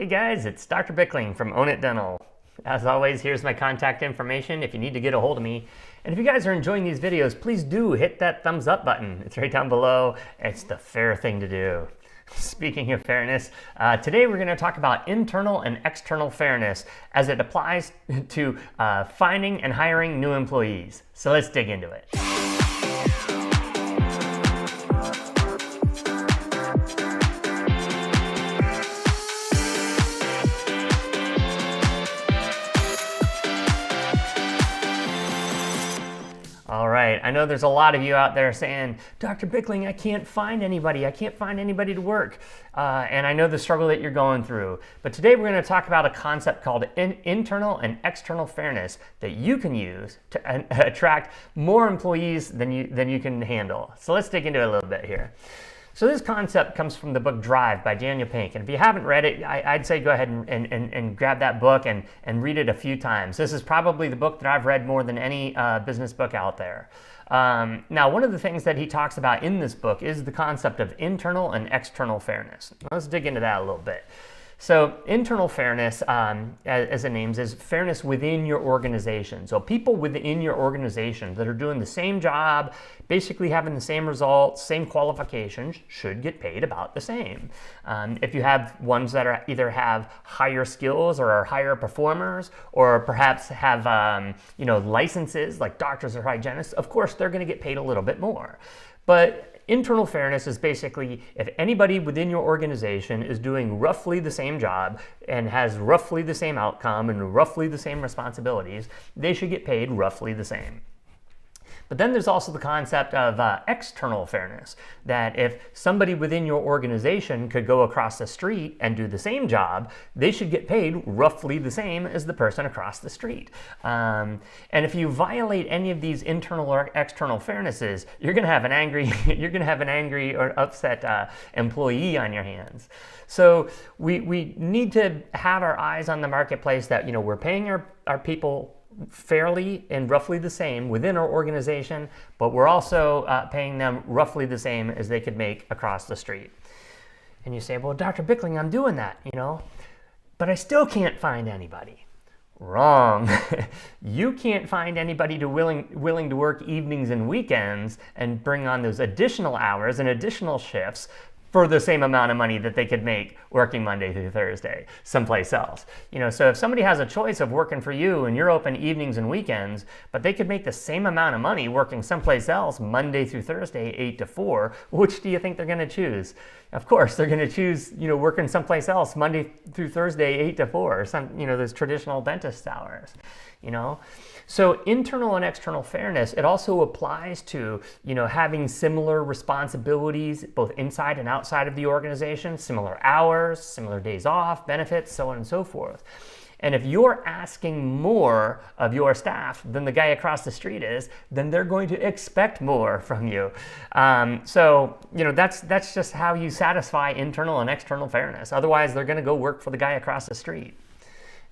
Hey guys, it's Dr. Bickling from Own It Dental. As always, here's my contact information if you need to get a hold of me. And if you guys are enjoying these videos, please do hit that thumbs up button. It's right down below. It's the fair thing to do. Speaking of fairness, today we're going to talk about internal and external fairness as it applies to finding and hiring new employees. So let's dig into it. All right, I know there's a lot of you out there saying, Dr. Bickling, I can't find anybody. I can't find anybody to work. And I know the struggle that you're going through. But today we're going to talk about a concept called internal and external fairness that you can use to attract more employees than you can handle. So let's dig into it a little bit here. So this concept comes from the book Drive by Daniel Pink. And if you haven't read it, I'd say go ahead and grab that book and read it a few times. This is probably the book that I've read more than any business book out there. Now, one of the things that he talks about in this book is the concept of internal and external fairness. Let's dig into that a little bit. So internal fairness, as it names, is fairness within your organization. So people within your organization that are doing the same job, basically having the same results, same qualifications, should get paid about the same. If you have ones that are either have higher skills or are higher performers, or perhaps have licenses like doctors or hygienists, of course they're going to get paid a little bit more. But internal fairness is basically if anybody within your organization is doing roughly the same job and has roughly the same outcome and roughly the same responsibilities, they should get paid roughly the same. But then there's also the concept of external fairness, that if somebody within your organization could go across the street and do the same job, they should get paid roughly the same as the person across the street. And if you violate any of these internal or external fairnesses, you're going to have an angry or upset employee on your hands. So we need to have our eyes on the marketplace that we're paying our people fairly and roughly the same within our organization, but we're also paying them roughly the same as they could make across the street. And you say, well, Dr. Bickling, I'm doing that, but I still can't find anybody. Wrong. You can't find anybody willing to work evenings and weekends and bring on those additional hours and additional shifts for the same amount of money that they could make working Monday through Thursday someplace else. So if somebody has a choice of working for you and you're open evenings and weekends, but they could make the same amount of money working someplace else Monday through Thursday, 8 to 4, which do you think they're going to choose? Of course, they're going to choose, working someplace else Monday through Thursday, 8 to 4, those traditional dentist hours, So internal and external fairness, it also applies to, having similar responsibilities both inside and outside of the organization, similar hours, similar days off, benefits, so on and so forth. And if you're asking more of your staff than the guy across the street is, then they're going to expect more from you. That's just how you satisfy internal and external fairness. Otherwise, they're going to go work for the guy across the street.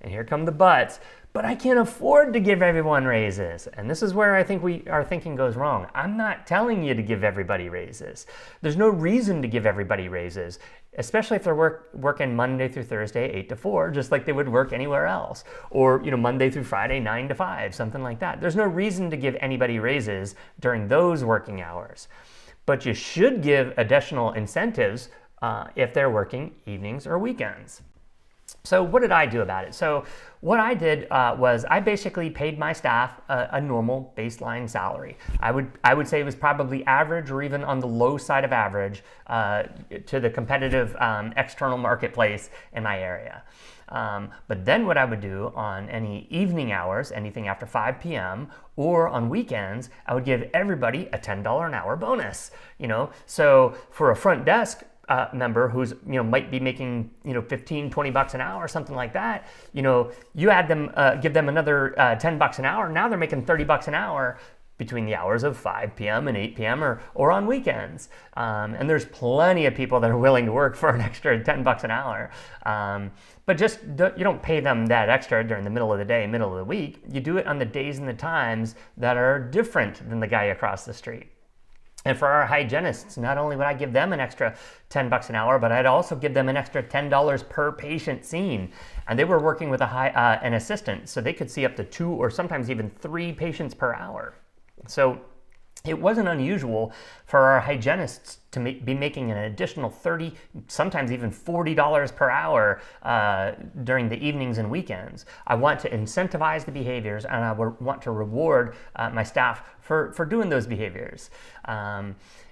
And here come the buts. But I can't afford to give everyone raises. And this is where I think our thinking goes wrong. I'm not telling you to give everybody raises. There's no reason to give everybody raises, especially if they're working Monday through Thursday, 8 to 4, just like they would work anywhere else. Or Monday through Friday, 9 to 5, something like that. There's no reason to give anybody raises during those working hours. But you should give additional incentives if they're working evenings or weekends. So what did I do about it? So what I did was I basically paid my staff a normal baseline salary. I would say it was probably average or even on the low side of average to the competitive external marketplace in my area. But then what I would do on any evening hours, anything after 5 p.m. or on weekends, I would give everybody a $10 an hour bonus. So for a front desk member who's might be making $15-20 an hour or something like that, you add them, give them another $10 an hour. Now they're making $30 an hour between the hours of 5 p.m. and 8 p.m. or on weekends. And there's plenty of people that are willing to work for an extra $10 an hour. But you don't pay them that extra during the middle of the day, middle of the week. You do it on the days and the times that are different than the guy across the street. And for our hygienists, not only would I give them an extra $10 an hour, but I'd also give them an extra $10 per patient seen. And they were working with an assistant, so they could see up to 2 or sometimes even 3 patients per hour. So it wasn't unusual for our hygienists to be making an additional $30, sometimes even $40 per hour during the evenings and weekends. I want to incentivize the behaviors, and I want to reward my staff for doing those behaviors.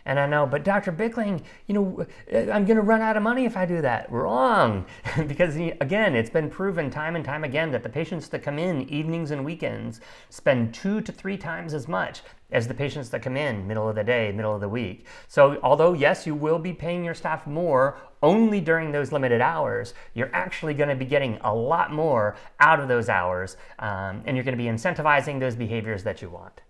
And I know, but Dr. Bickling, I'm going to run out of money if I do that. Wrong. Because again, it's been proven time and time again that the patients that come in evenings and weekends spend 2 to 3 times as much as the patients that come in middle of the day, middle of the week. So although yes, you will be paying your staff more only during those limited hours, you're actually going to be getting a lot more out of those hours, and you're going to be incentivizing those behaviors that you want.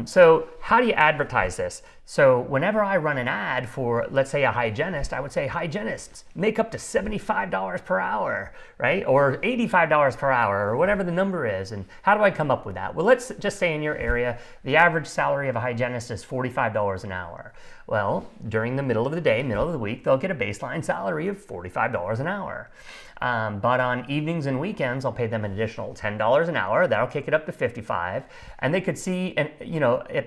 So how do you advertise this? So whenever I run an ad for, let's say, a hygienist, I would say, hygienists, make up to $75 per hour, right? Or $85 per hour, or whatever the number is. And how do I come up with that? Well, let's just say in your area, the average salary of a hygienist is $45 an hour. Well, during the middle of the day, middle of the week, they'll get a baseline salary of $45 an hour. But on evenings and weekends, I'll pay them an additional $10 an hour. That'll kick it up to $55. And they could see,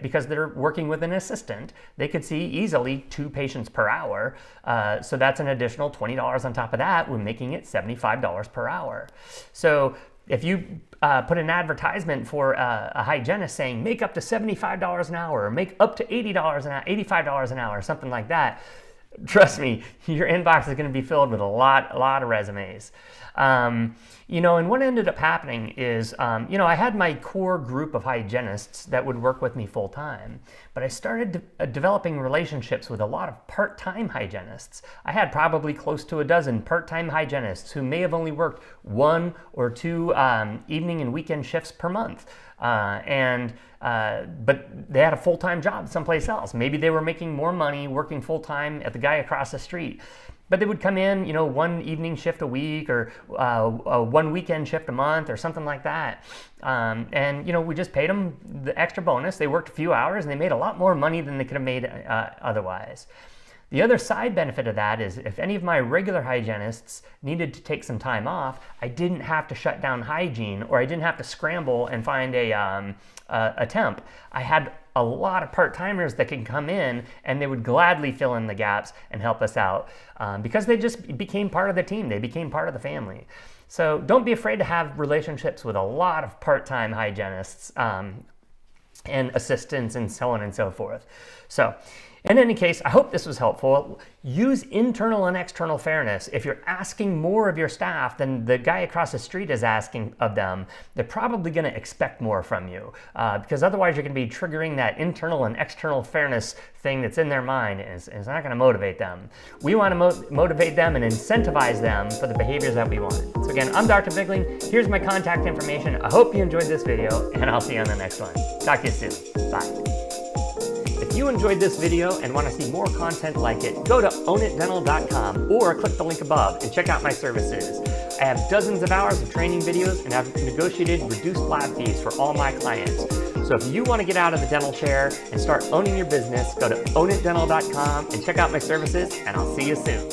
because they're working with an assistant, they could see easily 2 patients per hour. So that's an additional $20 on top of that. We're making it $75 per hour. So if you put an advertisement for a hygienist saying make up to $75 an hour, or make up to $80 an hour, $85 an hour, something like that, trust me, your inbox is going to be filled with a lot of resumes. And what ended up happening is, I had my core group of hygienists that would work with me full time, but I started developing relationships with a lot of part-time hygienists. I had probably close to a dozen part-time hygienists who may have only worked 1 or 2 evening and weekend shifts per month. But they had a full-time job someplace else. Maybe they were making more money working full-time at the guy across the street. But they would come in, 1 evening shift a week, or 1 weekend shift a month, or something like that. We just paid them the extra bonus. They worked a few hours, and they made a lot more money than they could have made otherwise. The other side benefit of that is if any of my regular hygienists needed to take some time off, I didn't have to shut down hygiene, or I didn't have to scramble and find a temp. I had a lot of part-timers that can come in, and they would gladly fill in the gaps and help us out because they just became part of the team. They became part of the family. So don't be afraid to have relationships with a lot of part-time hygienists and assistants and so on and so forth. So in any case, I hope this was helpful. Use internal and external fairness. If you're asking more of your staff than the guy across the street is asking of them, they're probably going to expect more from you because otherwise you're going to be triggering that internal and external fairness thing that's in their mind, and it's not going to motivate them. We want to motivate them and incentivize them for the behaviors that we want. So again, I'm Dr. Bickling. Here's my contact information. I hope you enjoyed this video, and I'll see you on the next one. Talk to you soon. Bye. If you enjoyed this video and want to see more content like it, go to ownitdental.com or click the link above and check out my services. I have dozens of hours of training videos and have negotiated reduced lab fees for all my clients. So if you want to get out of the dental chair and start owning your business, go to ownitdental.com and check out my services, and I'll see you soon.